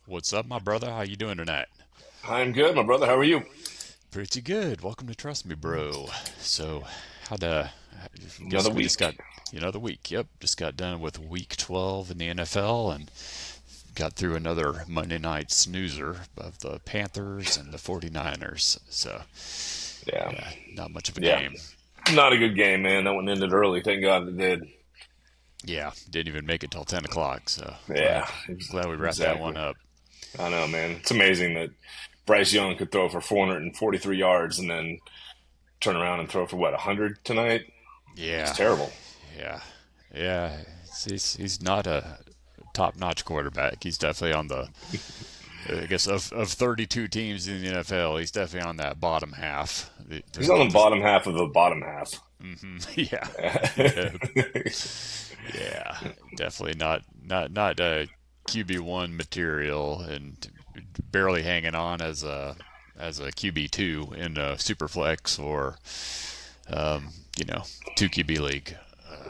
What's up, my brother? How you doing tonight? I'm good, my brother. How are you? Pretty good. Welcome to Trust Me, bro. So, how'd Another guess we just week. got the week. Yep, just got done with week 12 in the NFL and got through another Monday night snoozer of the Panthers and the 49ers. So, Yeah, yeah, not much of a yeah. game. Not a good game, man. That one ended early. Thank God it did. Yeah, didn't even make it till 10 o'clock. So, Yeah, glad we wrapped that one exactly. up. I know, man. It's amazing that Bryce Young could throw for 443 yards and then turn around and throw for what 100 tonight. It's Yeah, terrible. yeah, yeah. He's not a top-notch quarterback. He's definitely on the I guess of 32 teams in the NFL, he's definitely on that bottom half. He's on the bottom half of the bottom half. Yeah, yeah, definitely not QB1 material, and barely hanging on as a QB2 in a superflex or you know 2 QB league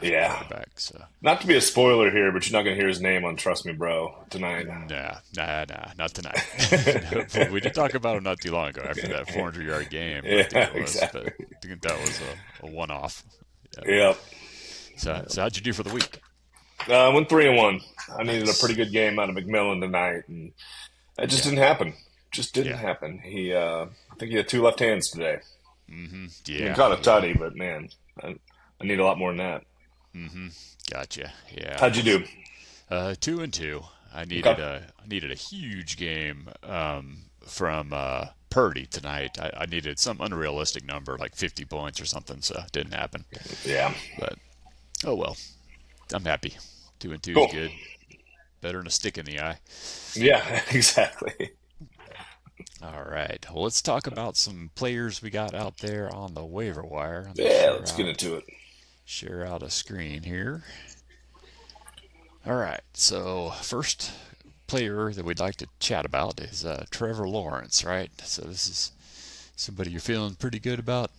Yeah. quarterback. So Not to be a spoiler here, but you're not gonna hear his name on Trust Me, Bro tonight. nah, not tonight. No, we did talk about him not too long ago after that 400-yard game, I think Yeah, it was, but exactly. I think that was a one-off. Yeah. Yep. So how'd you do for the week? I went 3-1. I needed a pretty Nice. good game out of McMillan tonight, and it just Yeah, didn't happen. Just didn't yeah, happen. I think he had two left hands today. I mean, yeah, caught a yeah. tutty, but man, I need a lot more than that. Gotcha. Yeah. How'd you do? 2-2. Okay. I needed a huge game from Purdy tonight. I needed some unrealistic number, like 50 points or something, so it didn't happen. Yeah. But oh well, I'm happy. 2-2 is Cool. good. Better than a stick in the eye. Yeah, exactly. All right. Well, let's talk about some players we got out there on the waiver wire. Let me Yeah, let's get into it. share out a screen here. All right. So first player that we'd like to chat about is Trevor Lawrence, right? So this is somebody you're feeling pretty good about.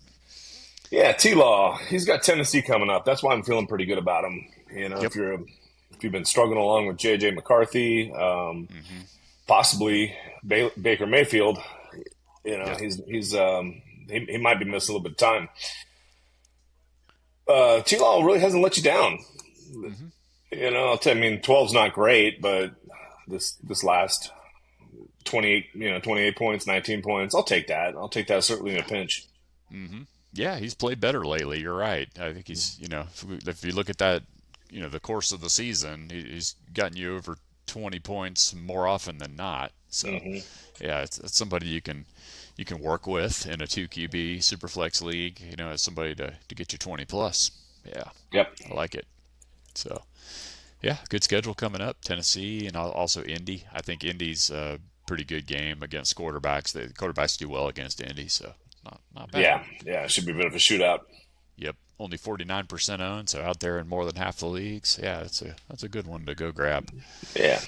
Yeah, T Law. He's got Tennessee coming up. That's why I'm feeling pretty good about him. Yep. If you've been struggling along with JJ McCarthy, Mm-hmm. possibly Baker Mayfield, Yeah. he might be missing a little bit of time. T Law really hasn't let you down. Mm-hmm. I'll tell you, I mean, 12's not great, but this last 28, 28 points, 19 points, I'll take that. I'll take that certainly in a pinch. Mm-hmm. Yeah, he's played better lately. You're right. I think he's, if you look at that, the course of the season, he's gotten you over 20 points more often than not. So, Hmm. yeah, it's somebody you can work with in a 2 QB superflex league. As somebody to get you 20 plus. Yeah, Yep. I like it. So, yeah, good schedule coming up. Tennessee and also Indy. I think Indy's a pretty good game against quarterbacks. The quarterbacks do well against Indy, so not bad. Yeah. Yeah. It should be a bit of a shootout. Yep, only 49% owned, so out there in more than half the leagues. Yeah, that's a good one to go grab. Yeah.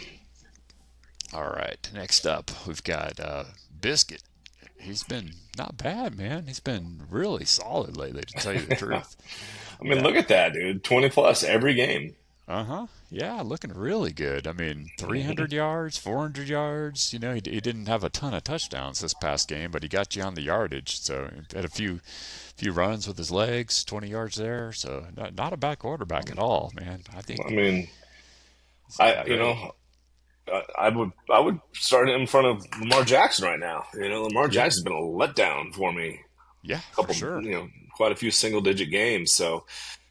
All right, next up we've got Biscuit. He's been not bad, man. He's been really solid lately, to tell you the truth. I mean, Yeah. look at that, dude. 20 plus every game. Uh huh. Yeah, looking really good. I mean, Hmm. 300 yards, 400 yards. He didn't have a ton of touchdowns this past game, but he got you on the yardage. So he had a few runs with his legs, 20 yards there. So not a bad quarterback at all, man. I I think mean, he's looking great. I would start him in front of Lamar Jackson right now. Lamar Yeah, Jackson's been a letdown for me. yeah, for Couple, sure. quite a few single digit games. So,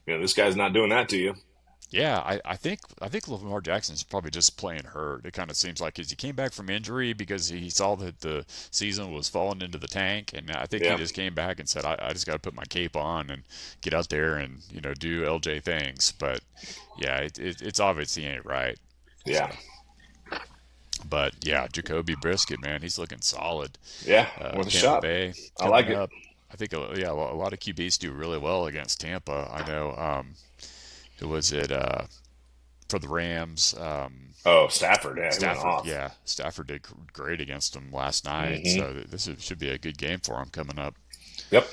this guy's not doing that to you. Yeah, I think Lamar Jackson's probably just playing hurt. It kind of seems like as he came back from injury because he saw that the season was falling into the tank, and I think he Yeah. just came back and said, "I just got to put my cape on and get out there and do LJ things." But yeah, it's obvious he ain't right. Yeah. So, but yeah, Jacoby Brisket, man, he's looking solid. Yeah. Worth a Tampa shot. Bay I like coming it. up. I think yeah, a lot of QBs do really well against Tampa. I know. Who was it? For the Rams. Oh, Stafford. Yeah, he went Stafford, off. yeah, Stafford did great against them last night, Hmm. so should be a good game for him coming up. Yep.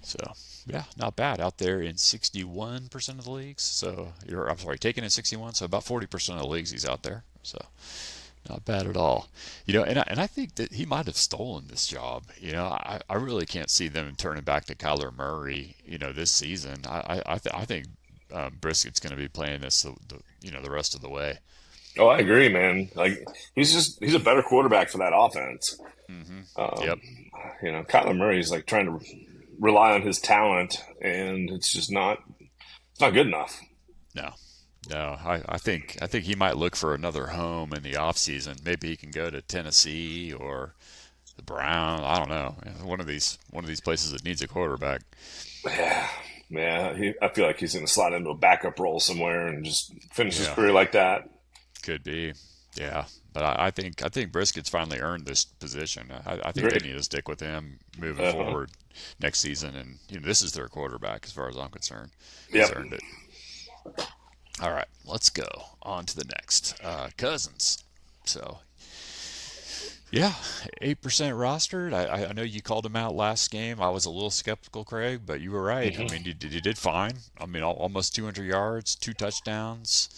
So yeah, not bad out there in 61% of the leagues. So I'm sorry, taking in 61, so about 40% of the leagues he's out there. So Not bad at all. And I think that he might have stolen this job. I really can't see them turning back to Kyler Murray, this season. I think Briskett's going to be playing this the rest of the way. Oh, I agree, man. Like he's a better quarterback for that offense. Hmm. Um, Yep. Kyler Murray's like trying to rely on his talent, and it's not good enough. No. No, I think he might look for another home in the off season. Maybe he can go to Tennessee or the Browns. I don't know. One of these places that needs a quarterback. Yeah, yeah. I feel like he's going to slide into a backup role somewhere and just finish his Yeah, career like that. could be. Yeah, but I think Briskett's finally earned this position. I think they Great. need to stick with him moving Uh-huh. forward next season, and this is their quarterback as far as I'm concerned. He's Yep. earned it. All right, let's go on to the next Cousins. So yeah, 8% rostered. I know you called him out last game. I was a little skeptical, Craig, but you were right. I Hmm. mean, he did fine. I mean, almost 200 yards, 2 touchdowns.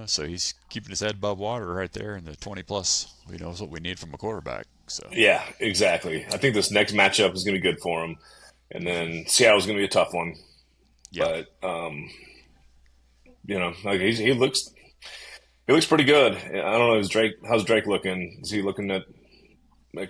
So he's keeping his head above water right there in the 20 plus. Is what we need from a quarterback. So, Yeah, exactly. I think this next matchup is going to be good for him, and then Seattle's going to be a tough one. yep. But like he looks pretty good. I don't know. Is Drake? How's Drake looking? Is he looking at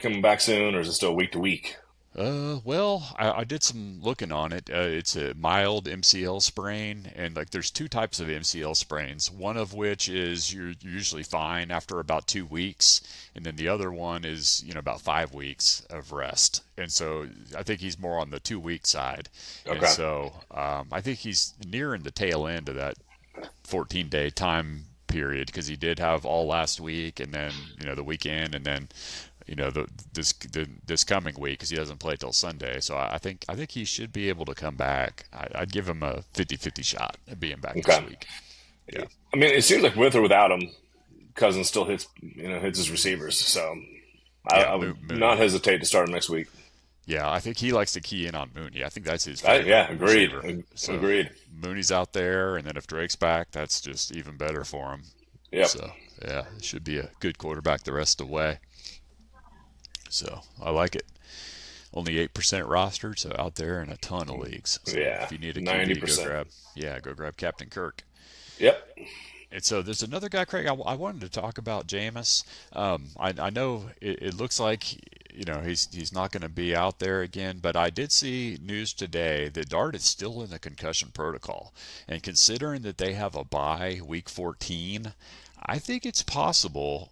coming back soon, or is it still week to week? Well, I did some looking on it. It's a mild MCL sprain, and like there's two types of MCL sprains. One of which is you're usually fine after about 2 weeks, and then the other one is about 5 weeks of rest. And so I think he's more on the 2 week side, and Okay. so I think he's nearing the tail end of that 14-day time period because he did have all last week and then the weekend and then this coming week because he doesn't play till Sunday. So I think he should be able to come back. I'd give him a 50-50 shot of being back this Okay. week. Yeah. I mean, it seems like with or without him, Cousins still hits his receivers. So Yeah, I would not Mooney. hesitate to start him next week. Yeah, I think he likes to key in on Mooney. I think that's his favorite Yeah, agreed. receiver. So Agreed. Mooney's out there, and then if Drake's back, that's just even better for him. Yep. So yeah, it should be a good quarterback the rest of the way. So I like it. Only 8% rostered, so out there in a ton of leagues. So Yeah, if you need a ninety QB, percent. go grab Captain Kirk. Yep. And so there's another guy, Craig. I wanted to talk about Jameis. I know it looks like he's not going to be out there again, but I did see news today that Dart is still in the concussion protocol, and considering that they have a bye week 14, I think it's possible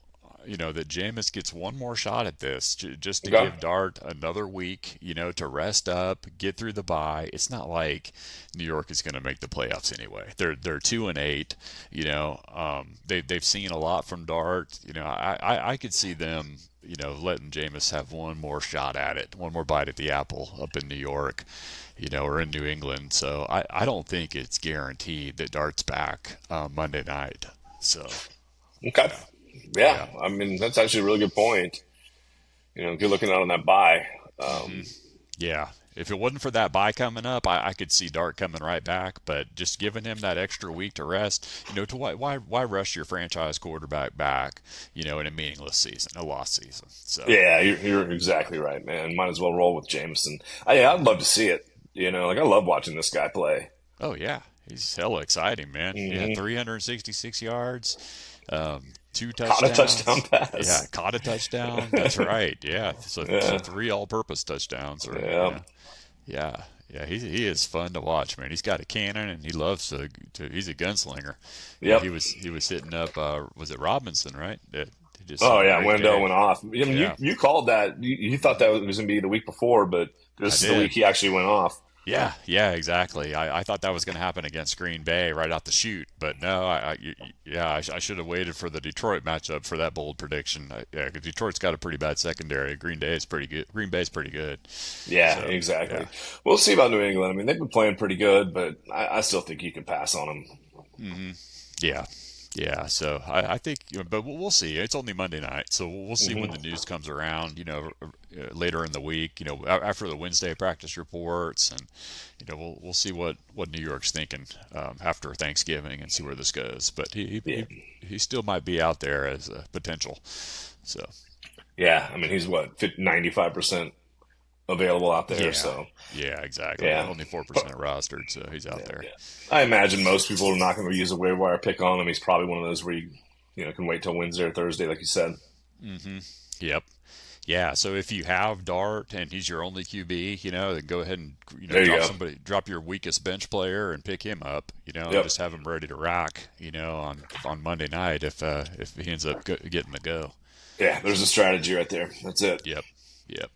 that Jameis gets one more shot at this just to Okay. give Dart another week, to rest up, get through the bye. It's not like New York is going to make the playoffs anyway. They're 2-8. They've seen a lot from Dart. I could see them letting Jameis have one more shot at it, one more bite at the apple up in New York, or in New England. So I don't think it's guaranteed that Dart's back Monday night. So Okay. Yeah. yeah. I mean, that's actually a really good point. If you're looking out on that buy. Hmm. Yeah. If it wasn't for that bye coming up, I could see Dart coming right back. But just giving him that extra week to rest, to why rush your franchise quarterback back, in a meaningless season, a lost season. So, Yeah, you're exactly right, man. Might as well roll with Jameson. I'd love to see it. Like I love watching this guy play. oh yeah, he's hella exciting, man. Yeah, Hmm. 366 yards, two Caught a touchdown touchdowns. Yeah, pass. caught a touchdown. That's right. Yeah, so Yeah. three all-purpose touchdowns, or Yeah. yeah, yeah, he is fun to watch, man. He's got a cannon and he loves to he's a gunslinger. Yep. He was hitting up was it Robinson, right? That he just had Oh a yeah, great window day. went off. I mean, you Yeah, you called that. You thought that was going to be the week before, but I this is the week did. he actually went off. Yeah, yeah, exactly. I thought that was going to happen against Green Bay right out the chute, but no, I should have waited for the Detroit matchup for that bold prediction. Yeah, 'cause Detroit's got a pretty bad secondary. Green Day is pretty good. Green Bay's pretty good. Yeah, So exactly. yeah. We'll see about New England. I mean, they've been playing pretty good, but I still think you can pass on them. Hmm. Yeah. Yeah, so I think, but we'll see. It's only Monday night, so we'll see when the Hmm. news comes around. Later in the week. After the Wednesday practice reports, and we'll see what New York's thinking after Thanksgiving, and see where this goes. But Yeah, he still might be out there as a potential. So yeah. I mean, he's what 95% available out there. yeah, So yeah, exactly. yeah. Only 4% rostered, so he's out Yeah, there. yeah. I imagine most people are not going to use a waiver wire pick on him. He's probably one of those where you can wait till Wednesday or Thursday, like you said. Yep. Yeah, so if you have Dart and he's your only QB, then go ahead and There you go. drop your weakest bench player and pick him up, and Yep. just have him ready to rock, on Monday night if he ends up getting the go. Yeah, there's a strategy right there. That's it. Yep, yep,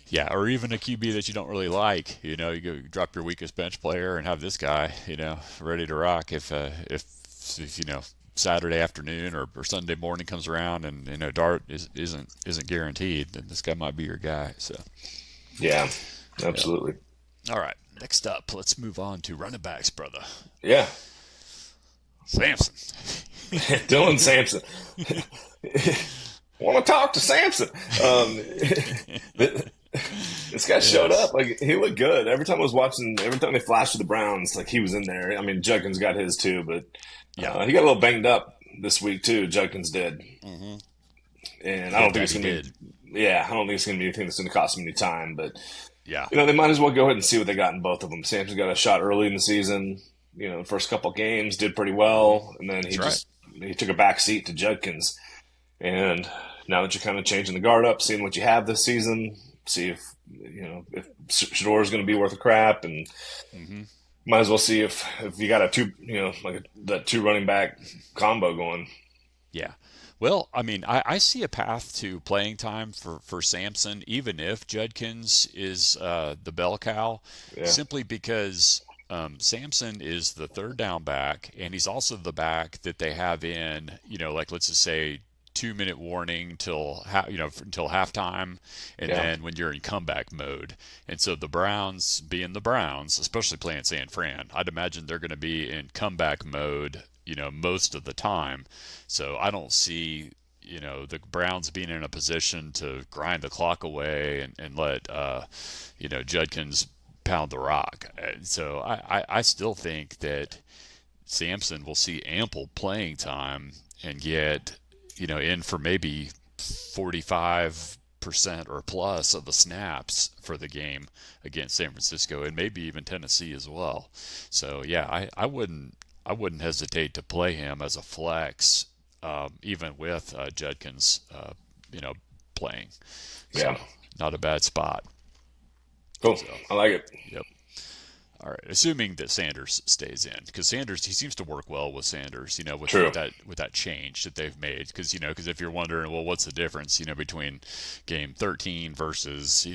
yeah, or even a QB that you don't really like, you go drop your weakest bench player and have this guy, ready to rock if Saturday afternoon or Sunday morning comes around and Dart isn't guaranteed, then this guy might be your guy. So Yeah, yeah. absolutely. All right. Next up, let's move on to running backs, brother. Yeah. Samson. Dylan Sampson. Want to talk to Sampson? This guy showed Yes. up. Like he looked good. Every time I was watching, every time they flashed to the Browns, like he was in there. I mean, Judkins got his too, but Yeah. he got a little banged up this week too. Judkins did, Mm-hmm. and I don't Yep, think that it's he gonna did. be. Yeah, I don't think it's gonna be anything that's gonna cost him any time. But Yeah. they might as well go ahead and see what they got in both of them. Sampson got a shot early in the season. The first couple games did pretty Mm-hmm. well, and then That's right. he took a back seat to Judkins. And now that you're kind of changing the guard up, seeing what you have this season, see if Shador is going to be worth a crap, and Mm-hmm. might as well see if you got a two that two running back combo going. Yeah. Well, I mean, I see a path to playing time for Samson, even if Judkins is the bell cow, Yeah, simply because Samson is the third down back, and he's also the back that they have in, like let's just say 2 minute warning until halftime, and yeah, then when you're in comeback mode. And so the Browns, being the Browns, especially playing San Fran, I'd imagine they're going to be in comeback mode, most of the time. So I don't see, the Browns being in a position to grind the clock away and let, Judkins pound the rock. And so I still think that Sampson will see ample playing time and get, in for maybe 45% or plus of the snaps for the game against San Francisco and maybe even Tennessee as well. So yeah, I wouldn't hesitate to play him as a flex, even with Judkins, you know, playing. yeah. So not a bad spot. Cool. So I like it. yep. All right, assuming that Sanders stays in, because Sanders, he seems to work well with Sanders, with True. that change that they've made. Because if you're wondering, well, what's the difference, between game 13 versus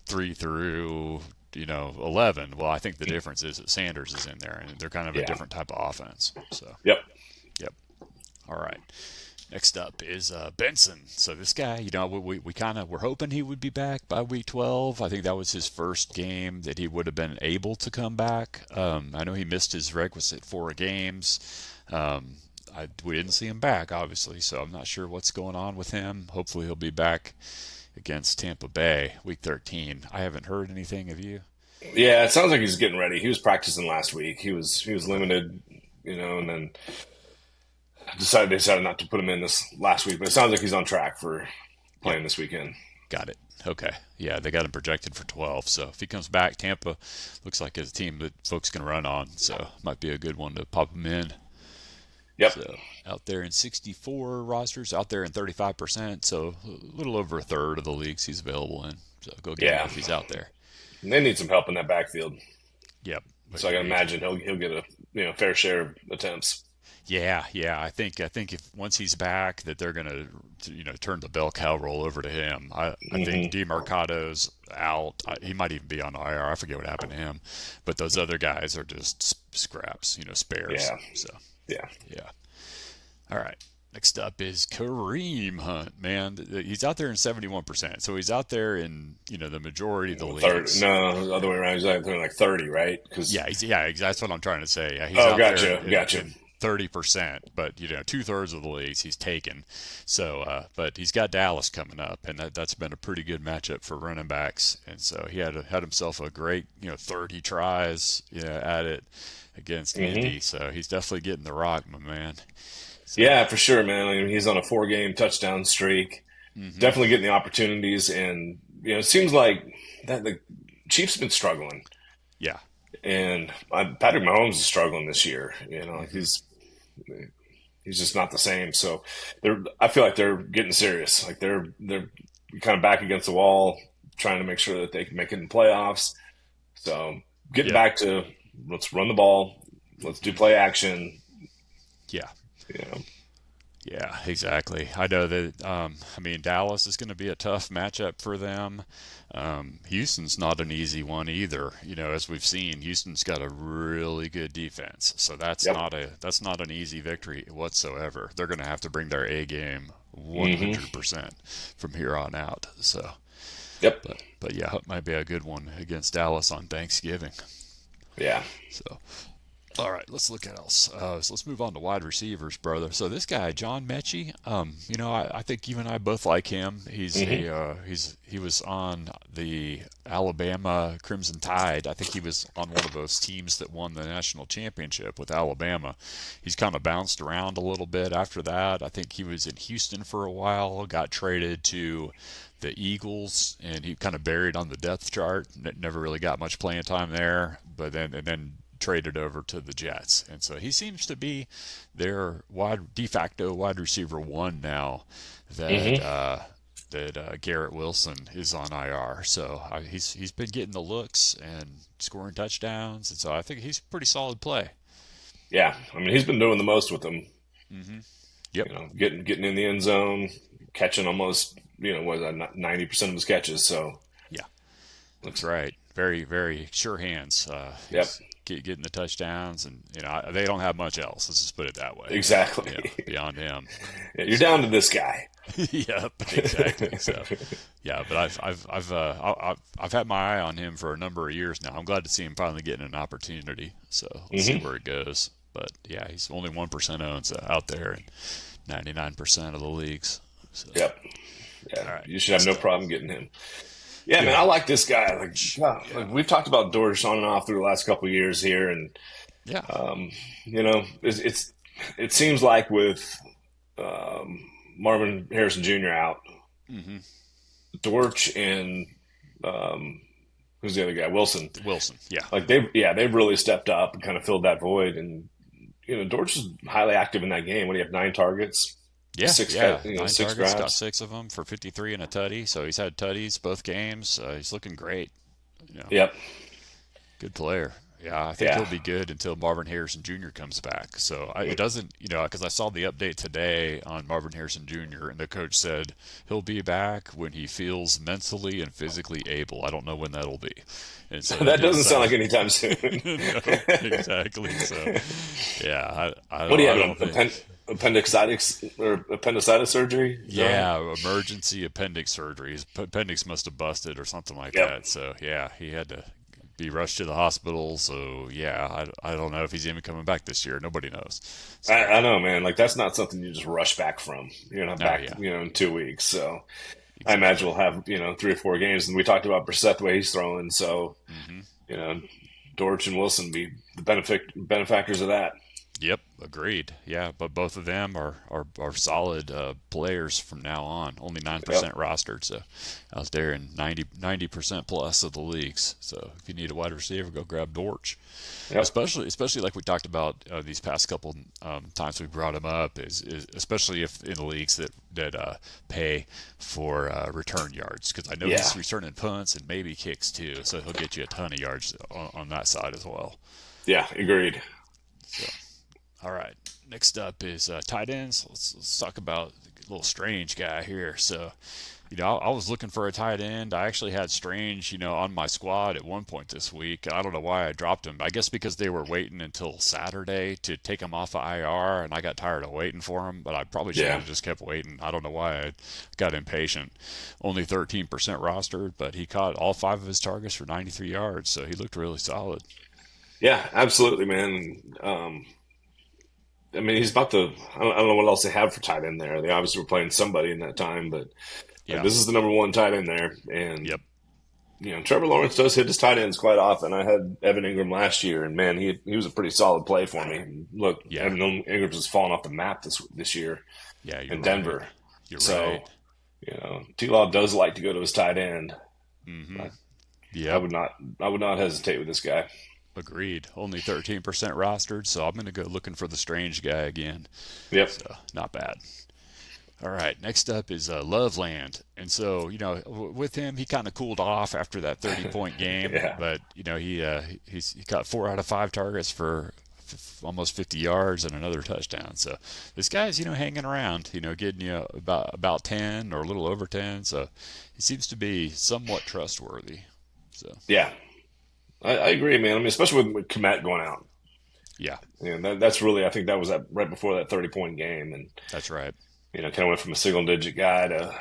3 through 11? Well, I think the difference is that Sanders is in there, and they're kind of a Yeah. different type of offense. So, Yep. yep. All right. Next up is Benson. So this guy, we kind of were hoping he would be back by week 12. I think that was his first game that he would have been able to come back. I know he missed his requisite 4 games. We didn't see him back, obviously, so I'm not sure what's going on with him. Hopefully he'll be back against Tampa Bay, week 13. I haven't heard anything of you. Yeah, it sounds like he's getting ready. He was practicing last week. He was Okay. limited, and then they decided not to put him in this last week. But it sounds like he's on track for Yep. playing this weekend. Got it. Okay. Yeah, they got him projected for 12. So if he comes back, Tampa looks like a team that folks can run on. So might be a good one to pop him in. Yep. So out there in 64 rosters, out there in 35%. So a little over a third of the leagues he's available in. So go get him Yeah. if he's out there. And they need some help in that backfield. Yep. So I can Agreed. imagine he'll get a fair share of attempts. Yeah, yeah. I think if once he's back, that they're gonna turn the bell cow roll over to him. I think Hmm. DeMarcado's out. He might even be on IR. I forget what happened to him, but those other guys are just scraps, spares. Yeah. So Yeah. yeah. All right. Next up is Kareem Hunt. Man, he's out there in 71%. So he's out there in the majority of the Third. leagues. No, the other way around. He's like 30, right? Because Yeah, that's what I'm trying to say. Yeah, he's oh, out there gotcha, in, gotcha. in 30%, but 2/3 of the leagues he's taken. So, but he's got Dallas coming up, and that's been a pretty good matchup for running backs. And so he had himself a great 30 tries at it against Hmm. Indy. So he's definitely getting the rock, my man. So, Yeah, for sure, man. I mean, he's on a 4 game touchdown streak. hmm Definitely getting the opportunities, and it seems like that the Chiefs have been struggling, yeah. and Patrick Mahomes is struggling this year. hmm He's just not the same. So I feel like they're getting serious. Like they're kind of back against the wall, trying to make sure that they can make it in playoffs. So getting Yep. back to let's run the ball, let's do play action. Yeah. You know, Yeah, exactly. I know that. I mean, Dallas is going to be a tough matchup for them. Houston's not an easy one either. As we've seen, Houston's got a really good defense, so yep. that's not an easy victory whatsoever. They're going to have to bring their A game Hmm. 100% from here on out. So, Yep. but yeah, it might be a good one against Dallas on Thanksgiving. Yeah. So, all right, let's look at else. So let's move on to wide receivers, brother. So this guy, John Mechie, I think you and I both like him. Hmm. He was on the Alabama Crimson Tide. I think he was on one of those teams that won the national championship with Alabama. He's kind of bounced around a little bit after that. I think he was in Houston for a while, got traded to the Eagles, and he kind of buried on the depth chart. Never really got much playing time there, but then traded over to the Jets, and so he seems to be their de facto wide receiver one now that Hmm. Garrett Wilson is on IR. So he's been getting the looks and scoring touchdowns, and so I think he's a pretty solid play. Yeah. I mean, he's been doing the most with them. hmm Yep. Getting in the end zone, catching almost what is that, 90% of his catches. So Yeah, that's right. Very very sure hands. yep, He's getting the touchdowns, and they don't have much else. Let's just put it that way. exactly. Beyond him. Yeah, you're down So to this guy. yep, exactly. So, yeah, but I've had my eye on him for a number of years now. I'm glad to see him finally getting an opportunity. So let's see Hmm. where it goes. But yeah, he's only 1% owned out there in 99% of the leagues. So Yep. Yeah, all right, you should have next no up, problem getting him. Yeah, man, I yeah, like this guy. Like, God, like yeah, we've talked about Dorsch on and off through the last couple of years here, and yeah. it seems like with Marvin Harrison Jr. out, hmm Dortch and who's the other guy, Wilson. Wilson, yeah, Like they've really stepped up and kind of filled that void. And Dortch is highly active in that game. When you have 9 targets, yeah, yeah. Nine six targets, got grabs. six of them for 53 and a tutty. So he's had tutties both games. He's looking great. You know, Yep. Good player. Yeah, I think Yeah. he'll be good until Marvin Harrison Jr. comes back. So it doesn't, because I saw the update today on Marvin Harrison Jr. and the coach said he'll be back when he feels mentally and physically able. I don't know when that'll be, and so that That didn't doesn't sound sound. like anytime soon. No, exactly. So yeah, What do you I have? don't An think. appendicitis or appendicitis surgery? Is that right? Yeah, emergency appendix surgery. His appendix must have busted or something like Yep. that. So yeah, he had to be rushed to the hospital. So yeah, I don't know if he's even coming back this year. Nobody knows. So I know, man. Like that's not something you just rush back from. You're not no, back, yeah, in 2 weeks. So I imagine exactly. we'll have 3 or 4 games. And we talked about Brissett the way he's throwing. So hmm you know, Dortch and Wilson be the benefactors of that. Yep, agreed. Yeah, but both of them are solid players from now on. Only nine Yep. percent rostered, so out there in 90% plus of the leagues. So if you need a wide receiver, go grab Dortch. Yep. Especially like we talked about these past couple times we brought him up is especially if in the leagues that pay for return yards, because I know Yeah. he's returning punts and maybe kicks too, so he'll get you a ton of yards on that side as well. Yeah. Agreed. So. All right. Next up is tight ends. Let's talk about a little strange guy here. So, I was looking for a tight end. I actually had Strange, on my squad at one point this week. I don't know why I dropped him. I guess because they were waiting until Saturday to take him off of IR, and I got tired of waiting for him. But I probably should Yeah. have just kept waiting. I don't know why I got impatient. Only 13% rostered, but he caught all five of his targets for 93 yards, so he looked really solid. Yeah. Absolutely, man. I mean, he's about the. I don't know what else they have for tight end there. They obviously were playing somebody in that time, but like Yeah. this is the number one tight end there, and Yep. Trevor Lawrence does hit his tight ends quite often. I had Evan Ingram last year, and man, he was a pretty solid play for me. And look, Yeah. Evan Ingram's just fallen off the map this year Yeah. You're in right. Denver. You're So right. T Law does like to go to his tight end. Mm-hmm. But I Yep. would not I would not hesitate with this guy. Agreed. Only 13% rostered, so I'm going to go looking for the strange guy again. Yep. So, not bad. All right, next up is Loveland. And so, with him, he kind of cooled off after that 30-point game, Yeah. but, he got 4 out of 5 targets for almost 50 yards and another touchdown. So this guy's, hanging around, getting you about 10 or a little over 10. So he seems to be somewhat trustworthy. So, Yeah. I agree, man. I mean, especially with Komet going out. yeah, That's really, I think that was right before that 30-point game. And, that's right. kind of went from a single digit guy to,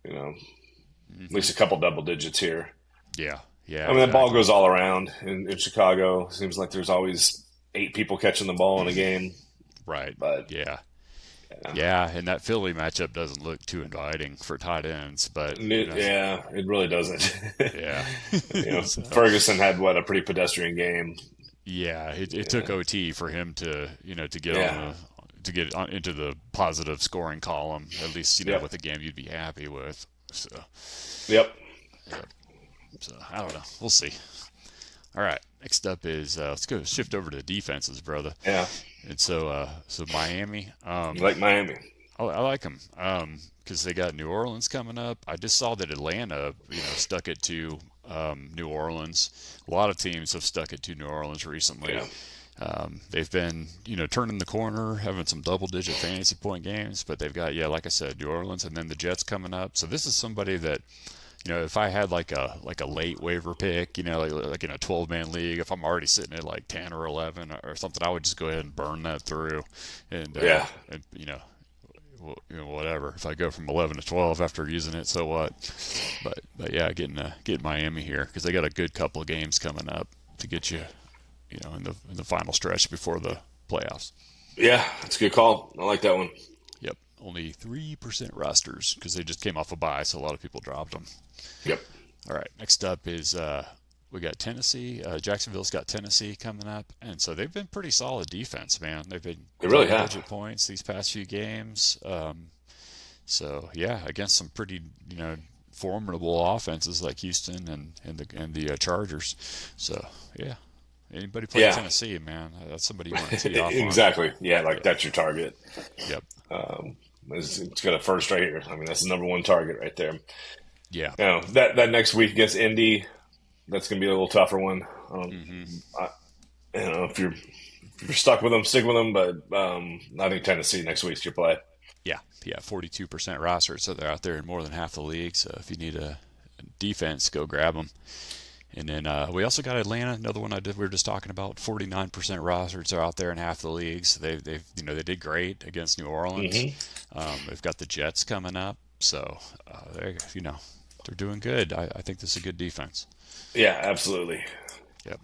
at Hmm. least a couple double digits here. Yeah, yeah, I mean, that ball exactly. goes all around in Chicago. Seems like there's always 8 people catching the ball in a game. Right. But, Yeah. yeah, Yeah, and that Philly matchup doesn't look too inviting for tight ends, but yeah, it really doesn't. yeah. So Ferguson had what a pretty pedestrian game. yeah, it took Yeah, OT for him to to get on yeah, the to get on, into the positive scoring column. At least yep, with a game you'd be happy with. So yep, yep. So I don't know. We'll see. All right. Next up is let's go shift over to defenses, brother. yeah. And so Miami. You like Miami? I like them because they got New Orleans coming up. I just saw that Atlanta, stuck it to New Orleans. A lot of teams have stuck it to New Orleans recently. Yeah, They've been, turning the corner, having some double-digit fantasy point games, but they've got, yeah, like I said, New Orleans and then the Jets coming up. So this is somebody that, if I had like a late waiver pick, like in a 12-man league, if I'm already sitting at like 10 or 11 or something, I would just go ahead and burn that through, and yeah, whatever. If I go from 11 to 12 after using it, so what? But yeah, getting Miami here because they got a good couple of games coming up to get you, in the final stretch before the playoffs. yeah. That's a good call. I like that one. Yep, only 3% rosters because they just came off a bye, so a lot of people dropped them. Yep. All right, next up is we got Tennessee. Jacksonville's got Tennessee coming up, and so they've been pretty solid defense, man. They've been They really have. double-digit points these past few games. So yeah, against some pretty formidable offenses like Houston and the Chargers. So yeah, anybody play Yeah, Tennessee, man, that's somebody you want to tee off on. exactly. Yeah, like Yep, that's your target. yep, It's got a first right here. I mean, that's the number one target right there. yeah, That next week against Indy, that's going to be a little tougher one. hmm I, if you're stuck with them, stick with them. But I think Tennessee next week's your play. yeah. 42% roster, so they're out there in more than half the league. So if you need a defense, go grab them. And then we also got Atlanta, another one we were just talking about. 49% rosters are out there in half the leagues. They did great against New Orleans. Hmm. They've got the Jets coming up, so they're doing good. I think this is a good defense. Yeah, absolutely. Yep.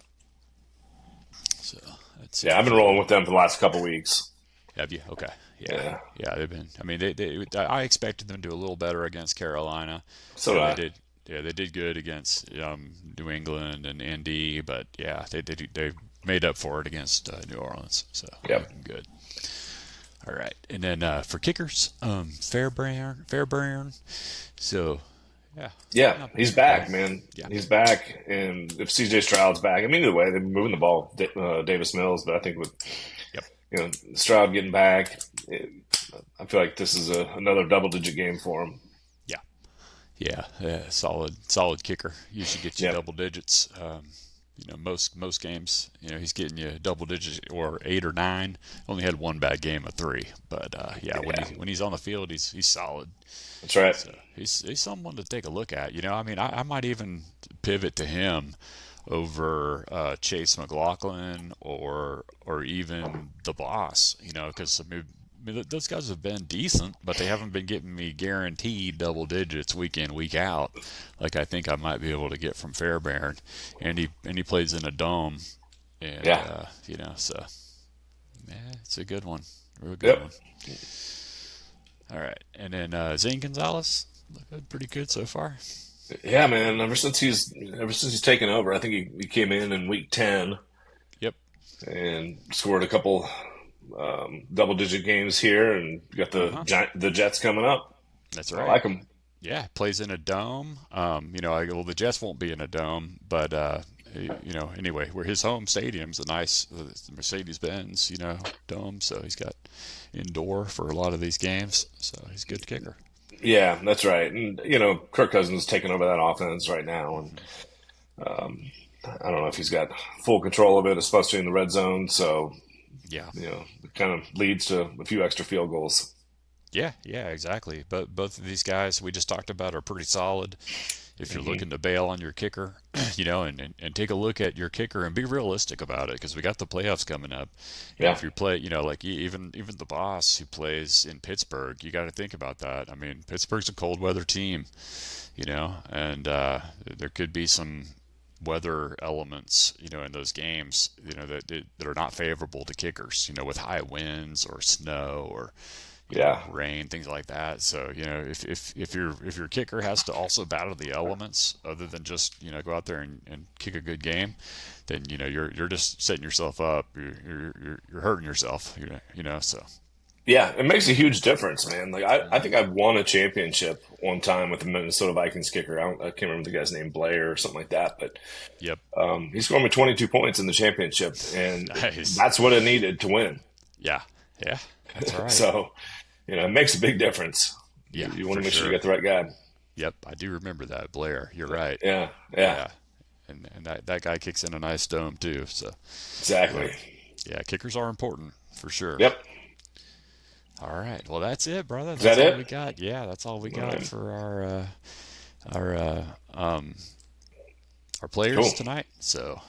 So that's Yeah, it I've been for. rolling with them for the last couple weeks. Have you? Okay. Yeah. Yeah, Yeah. They've been. I mean, I expected them to do a little better against Carolina. so do They I. did. Yeah, they did good against New England and Indy, but yeah, they made up for it against New Orleans. So Yep. looking good. All right, and then for kickers, Fairbairn. So yeah, Yeah, he's not bad. back, man. Yeah, He's back, and if CJ Stroud's back, I mean, either way, they're moving the ball, Davis Mills. But I think with yep, Stroud getting back, I feel like this is another double-digit game for him. yeah, yeah. Solid kicker. Usually get you Yep. double digits. Most games, he's getting you double digits or 8 or 9. Only had one bad game of 3, but yeah, Yeah, when he's on the field, he's solid. that's right. So he's someone to take a look at. I mean, I might even pivot to him over Chase McLaughlin or even the boss. Because those guys have been decent, but they haven't been getting me guaranteed double digits week in week out, like I think I might be able to get from Fairbairn, and he plays in a dome, and Yeah, so yeah, it's a good one. Real good Yep. one. All right, and then Zane Gonzalez, looking pretty good so far. Yeah, man. Ever since he's taken over, I think he came in week 10 Yep, and scored a couple double digit games here, and got uh huh. the Jets coming up. That's I right. like him. Yeah, plays in a dome. Well, the Jets won't be in a dome, but anyway, where his home stadium's a nice Mercedes Benz, dome, so he's got indoor for a lot of these games, so he's a good kicker. Yeah, that's right. And Kirk Cousins is taking over that offense right now, and I don't know if he's got full control of it, especially in the red zone. So Yeah, it kind of leads to a few extra field goals. yeah, exactly. But both of these guys we just talked about are pretty solid. If you're Hmm. looking to bail on your kicker, and take a look at your kicker and be realistic about it because we got the playoffs coming up. And Yeah, if you play, like even the boss who plays in Pittsburgh, you got to think about that. I mean, Pittsburgh's a cold weather team, and there could be some weather elements, in those games, that are not favorable to kickers, with high winds or snow or yeah, rain, things like that. So if your kicker has to also battle the elements, other than just go out there and kick a good game, then you're just setting yourself up. You're hurting yourself. So. yeah. It makes a huge difference, man. Like I Hmm. think I've won a championship one time with the Minnesota Vikings kicker. I can't remember the guy's name, Blair or something like that, but Yep. he scored me 22 points in the championship, and Nice. that's what it needed to win. Yeah. Yeah. That's right. So it makes a big difference. Yeah, You want for to make sure you sure. got the right guy. Yep, I do remember that, Blair. You're right. Yeah, yeah, Yeah, and that guy kicks in a nice dome too. So, yep, exactly. yeah, kickers are important for sure. Yep. All right, well that's it, brother. Is That's that all it? we got. Yeah, that's all we All got right. for our players Cool. tonight. So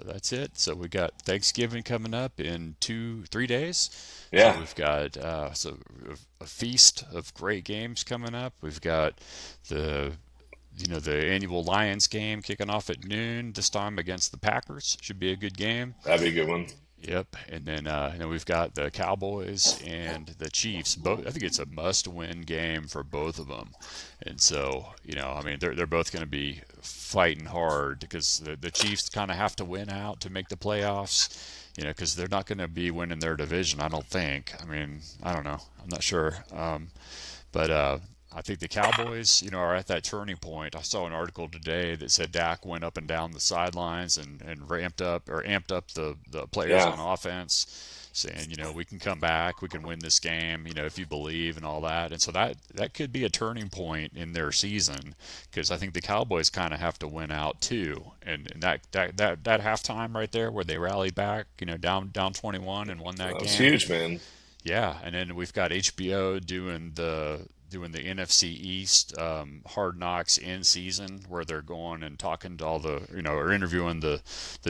that's it. So we got Thanksgiving coming up in 3 days. So Yeah, we've got a feast of great games coming up. We've got the the annual Lions game kicking off at noon this time against the Packers. Should be a good game. that'd be a good one. Yep, and then we've got the Cowboys and the Chiefs. Both, I think it's a must-win game for both of them, and so I mean, they're both going to be fighting hard because the Chiefs kind of have to win out to make the playoffs. Because they're not going to be winning their division, I don't think. I mean, I don't know. I'm not sure. But I think the Cowboys, are at that turning point. I saw an article today that said Dak went up and down the sidelines and ramped up or amped up the players Yeah, on offense, saying, we can come back, we can win this game, if you believe and all that. And so that could be a turning point in their season because I think the Cowboys kind of have to win out too. And that halftime right there where they rallied back, down 21 and won that that was game. huge, man. Yeah, and then we've got HBO doing the NFC East Hard Knocks in season, where they're going and talking to all the or interviewing the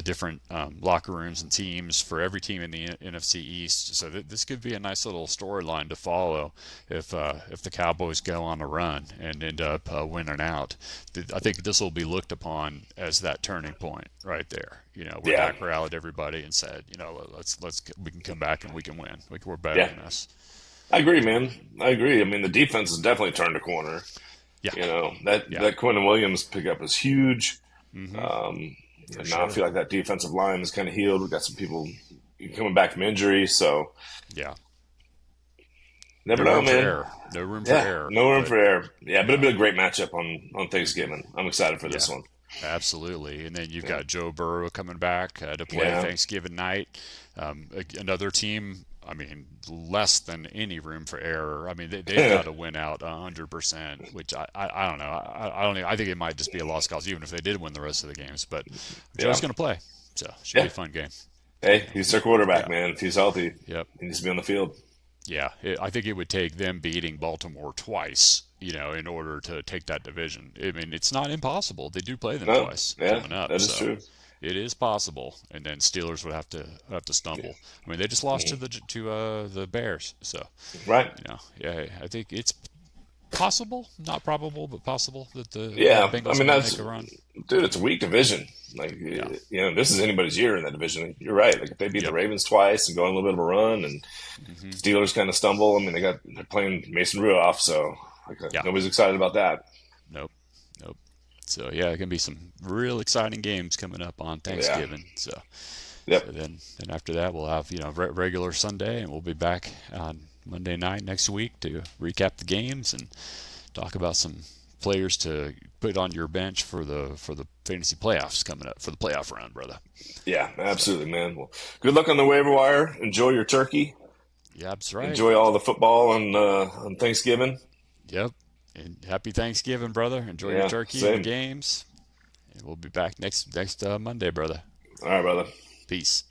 different locker rooms and teams for every team in the NFC East. So this could be a nice little storyline to follow if the Cowboys go on a run and end up winning out. I think this will be looked upon as that turning point right there. Where Yeah, Dak rallied everybody and said, let's we can come back and we can win. We're better yeah. than this. I agree, man. I agree. I mean, the defense has definitely turned a corner. Yeah, That yeah. Quentin Williams pickup is huge. Mm-hmm. For And now I sure. feel like that defensive line is kind of healed. We've got some people coming back from injury, so Yeah. never No know, room for man. error. No room for Yeah, error. no room But for error. Yeah, but it'll yeah, be a great matchup on Thanksgiving. I'm excited for yeah, this one. absolutely. And then you've Yeah, got Joe Burrow coming back to play yeah, Thanksgiving night. Another team. I mean, less than any room for error. I mean, they've got to win out 100%, which I don't know. I don't. I think it might just be a lost cause, even if they did win the rest of the games. But Joe's yeah, going to play, so it should be yeah. a fun game. Hey, he's their quarterback, Yeah. man. If he's healthy, Yep. he needs to be on the field. Yeah, I think it would take them beating Baltimore twice, in order to take that division. I mean, it's not impossible. They do play them No, twice yeah, coming up, that is so true. it is possible. And then Steelers would have to Yeah. stumble. I mean, they just lost to Mhm. the Bears, so Right. yeah, I think it's Possible, not probable, but possible that the Yeah, I Bengals mean might that's make a run. dude. It's a weak division. Like Yeah. this is anybody's year in that division. You're right. Like if they beat the Yep. Ravens twice and go on a little bit of a run, and Hmm. Steelers kind of stumble. I mean they're playing Mason Rudolph, so like Yeah. nobody's excited about that. Nope. Nope. So yeah, gonna be some real exciting games coming up on Yeah. Thanksgiving. So Yep. then after that we'll have regular Sunday, and we'll be back on Monday night next week to recap the games and talk about some players to put on your bench for the fantasy playoffs coming up for the playoff round, brother. Yeah. So Absolutely, man. Well, good luck on the waiver wire. Enjoy your turkey. yeah, that's right. Enjoy all the football on Thanksgiving. Yep. And happy Thanksgiving, brother. Enjoy your Yeah. turkey and the Same. games. And we'll be back next Monday, brother. All right, brother. Peace.